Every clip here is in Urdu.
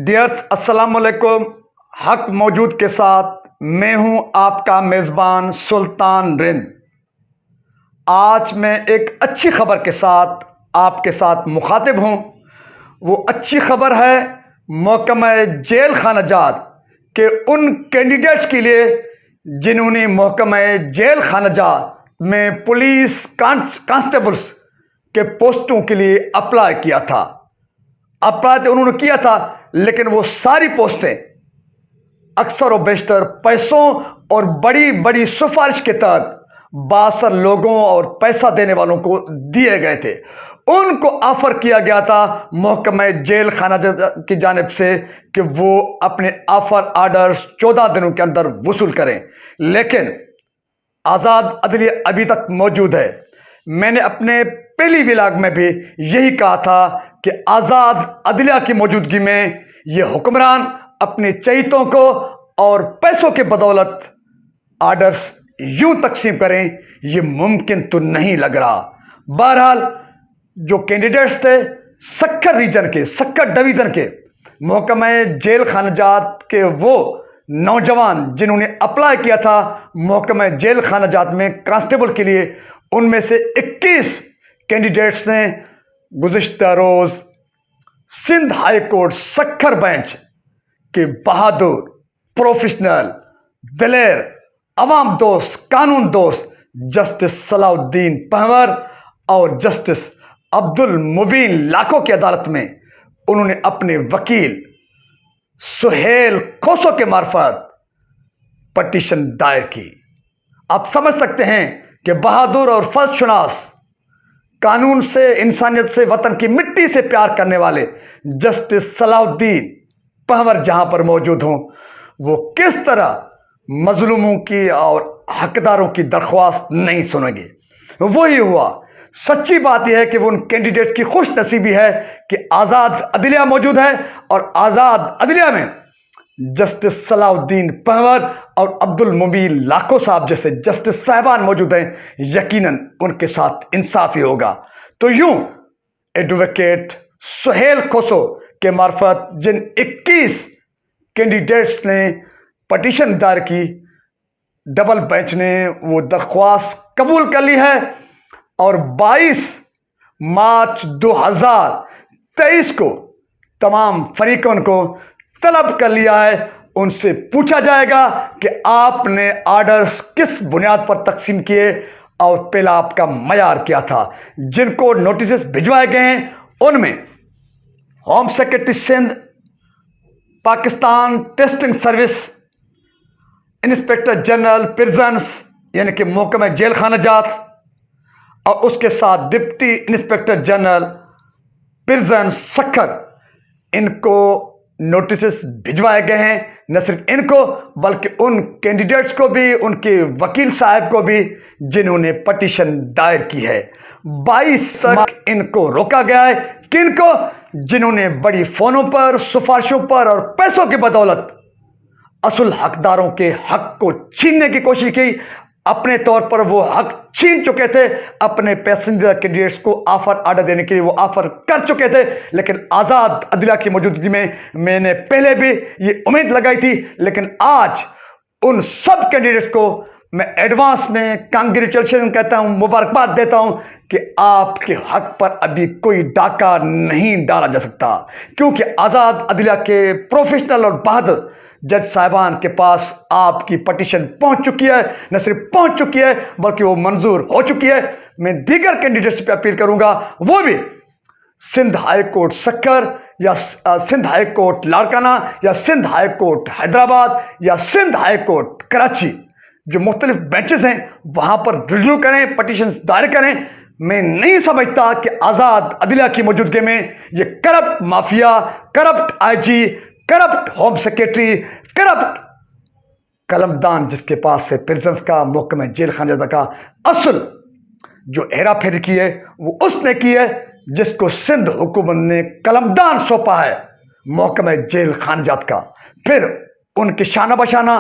ڈیئرس السلام علیکم. حق موجود کے ساتھ میں ہوں آپ کا میزبان سلطان رند. آج میں ایک اچھی خبر کے ساتھ آپ کے ساتھ مخاطب ہوں. وہ اچھی خبر ہے محکمہ جیل خانہ جات کے ان کینڈیڈیٹس کے لیے جنہوں نے محکمہ جیل خانہ جات میں پولیس کانسٹیبلز کے پوسٹوں کے لیے اپلائی کیا تھا. اپلائی تو انہوں نے کیا تھا، لیکن وہ ساری پوسٹیں اکثر و بیشتر پیسوں اور بڑی بڑی سفارش کے تحت باثر لوگوں اور پیسہ دینے والوں کو دیے گئے تھے. ان کو آفر کیا گیا تھا محکمہ جیل خانہ کی جانب سے کہ وہ اپنے آفر آرڈرز 14 دنوں کے اندر وصول کریں، لیکن آزاد عدلیہ ابھی تک موجود ہے. میں نے اپنے پہلی ولاگ میں بھی یہی کہا تھا کہ آزاد عدلیہ کی موجودگی میں یہ حکمران اپنے چہیتوں کو اور پیسوں کے بدولت آرڈرز یوں تقسیم کریں، یہ ممکن تو نہیں لگ رہا. بہرحال جو کینڈیڈیٹس تھے سکھر ریجن کے، سکھر ڈویژن کے محکمہ جیل خانہ جات کے، وہ نوجوان جنہوں نے اپلائی کیا تھا محکمہ جیل خانہ جات میں کانسٹیبل کے لیے، ان میں سے 21 کینڈیڈیٹس نے گزشتہ روز Sindh high court Sukkur bench کے بہادر، پروفیشنل، دلیر، عوام دوست، قانون دوست جسٹس صلاح الدین پنور اور جسٹس عبد المبین لاکھو کی عدالت میں انہوں نے اپنے وکیل سہیل کھوسو کے معرفت پٹیشن دائر کی. آپ سمجھ سکتے ہیں کہ بہادر اور فرض شناس، قانون سے، انسانیت سے، وطن کی مٹی سے پیار کرنے والے جسٹس صلاح الدین پنور جہاں پر موجود ہوں، وہ کس طرح مظلوموں کی اور حقداروں کی درخواست نہیں سنیں گے. وہی ہوا. سچی بات یہ ہے کہ وہ ان کینڈیڈیٹس کی خوش نصیبی ہے کہ آزاد عدلیہ موجود ہے، اور آزاد عدلیہ میں جسٹس صلاح الدین پنور اور عبد المبین لاکھو صاحب جیسے جسٹس صاحبان موجود ہیں. یقیناً ان کے ساتھ انصاف ہی ہوگا. تو یوں ایڈوکیٹ سہیل کھوسو کے معرفت جن 21 کینڈیڈیٹس نے پٹیشن دائر کی، ڈبل بینچ نے وہ درخواست قبول کر لی ہے، اور 22 مارچ 2023 کو تمام فریقوں کو طلب کر لیا ہے. ان سے پوچھا جائے گا کہ آپ نے آرڈرز کس بنیاد پر تقسیم کیے اور پہلا آپ کا معیار کیا تھا. جن کو نوٹسز بھجوائے گئے ہیں ان میں home secretary Sindh, Pakistan testing service, inspector general prisons یعنی کہ محکمہ جیل خانہ جات، اور اس کے ساتھ deputy inspector general prisons Sukkur, ان کو نوٹسز بھجوائے گئے ہیں. نہ صرف ان کو بلکہ ان کینڈیڈیٹس کو بھی، ان کے وکیل صاحب کو بھی جنہوں نے پٹیشن دائر کی ہے. 22 تک ان کو روکا گیا ہے. کن کو؟ جنہوں نے بڑی فونوں پر، سفارشوں پر اور پیسوں کی بدولت اصل حقداروں کے حق کو چھیننے کی کوشش کی. اپنے طور پر وہ حق چھین چکے تھے، اپنے پسندیدہ کینڈیڈیٹس کو آفر آرڈر دینے کے لیے وہ آفر کر چکے تھے. لیکن آزاد عدلیہ کی موجودگی میں نے پہلے بھی یہ امید لگائی تھی. لیکن آج ان سب کینڈیڈیٹس کو میں ایڈوانس میں کانگریچولیشن کہتا ہوں، مبارکباد دیتا ہوں کہ آپ کے حق پر ابھی کوئی ڈاکہ نہیں ڈالا جا سکتا، کیونکہ آزاد عدلیہ کے پروفیشنل اور بہادر جج صاحبان کے پاس آپ کی پٹیشن پہنچ چکی ہے. نہ صرف پہنچ چکی ہے بلکہ وہ منظور ہو چکی ہے. میں دیگر کینڈیڈیٹس پہ اپیل کروں گا وہ بھی سندھ ہائی کورٹ سکھر یا سندھ ہائی کورٹ لاڑکانہ یا سندھ ہائی کورٹ حیدرآباد یا سندھ ہائی کورٹ کراچی، جو مختلف بینچز ہیں وہاں پر رجوع کریں، پٹیشنز دائر کریں. میں نہیں سمجھتا کہ آزاد عدلیہ کی موجودگی میں یہ کرپٹ مافیا، کرپٹ آئی جی، کرپٹ ہوم سیکرٹری، کرپٹ قلمدان جس کے پاس سے پرزنس کا، محکمہ جیل خانہ جات کا اصل جو ہیرا پھیری کی ہے وہ اس نے کی ہے جس کو سندھ حکومت نے قلمدان سونپا ہے محکمہ جیل خانہ جات کا. پھر ان کے شانہ بشانہ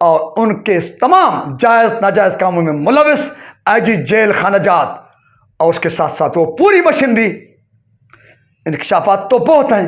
اور ان کے تمام جائز ناجائز کاموں میں ملوث آئی جی جیل خانہ جات، اور اس کے ساتھ ساتھ وہ پوری مشینری. انکشافات تو بہت ہیں